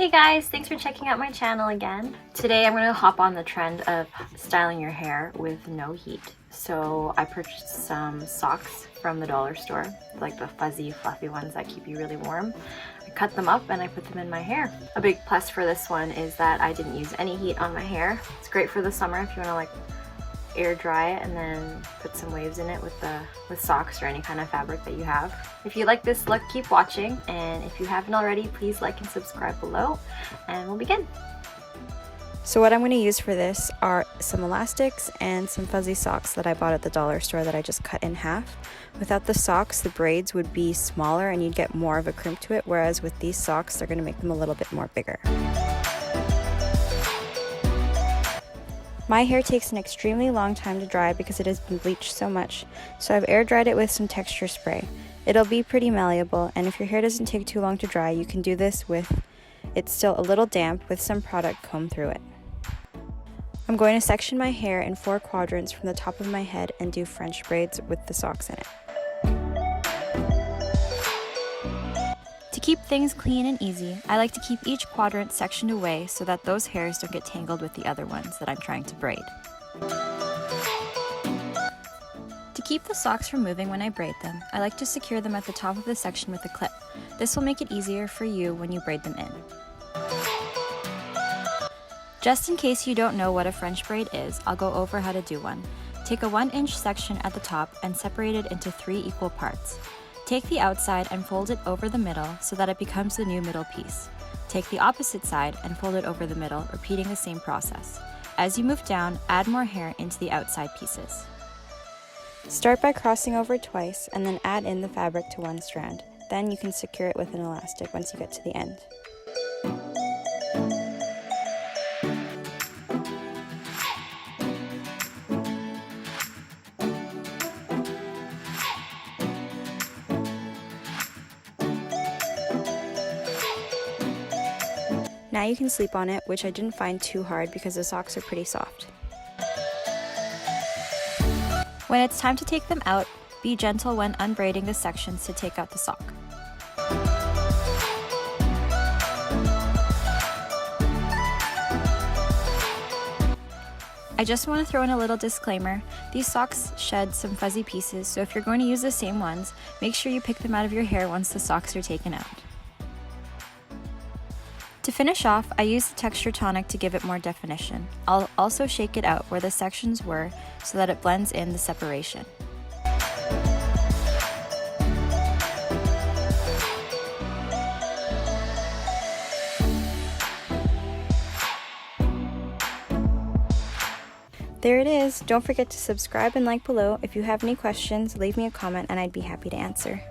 Hey guys, thanks for checking out my channel again. Today I'm going to hop on the trend of styling your hair with no heat. So I purchased some socks from the dollar store, like the fuzzy fluffy ones that keep you really warm. I cut them up and I put them in my hair. A big plus for this one is that I didn't use any heat on my hair. It's great for the summer if you want to like air dry it and then put some waves in it with socks or any kind of fabric that you have. If you like this look, keep watching, and if you haven't already, please like and subscribe below, and we'll begin. So what I'm going to use for this are some elastics and some fuzzy socks that I bought at the dollar store that I just cut in half. Without the socks, the braids would be smaller and you'd get more of a crimp to it, whereas with these socks, they're going to make them a little bit more bigger. My hair takes an extremely long time to dry because it has been bleached so much, so I've air dried it with some texture spray. It'll be pretty malleable, and if your hair doesn't take too long to dry, you can do this with it's still a little damp with some product combed through it. I'm going to section my hair in 4 quadrants from the top of my head and do French braids with the socks in it. To keep things clean and easy, I like to keep each quadrant sectioned away so that those hairs don't get tangled with the other ones that I'm trying to braid. To keep the socks from moving when I braid them, I like to secure them at the top of the section with a clip. This will make it easier for you when you braid them in. Just in case you don't know what a French braid is, I'll go over how to do one. Take a 1-inch section at the top and separate it into 3 equal parts. Take the outside and fold it over the middle so that it becomes the new middle piece. Take the opposite side and fold it over the middle, repeating the same process. As you move down, add more hair into the outside pieces. Start by crossing over twice and then add in the fabric to one strand. Then you can secure it with an elastic once you get to the end. Now you can sleep on it, which I didn't find too hard because the socks are pretty soft. When it's time to take them out, be gentle when unbraiding the sections to take out the sock. I just want to throw in a little disclaimer. These socks shed some fuzzy pieces, so if you're going to use the same ones, make sure you pick them out of your hair once the socks are taken out. To finish off, I used the texture tonic to give it more definition. I'll also shake it out where the sections were so that it blends in the separation. There it is. Don't forget to subscribe and like below. If you have any questions, leave me a comment and I'd be happy to answer.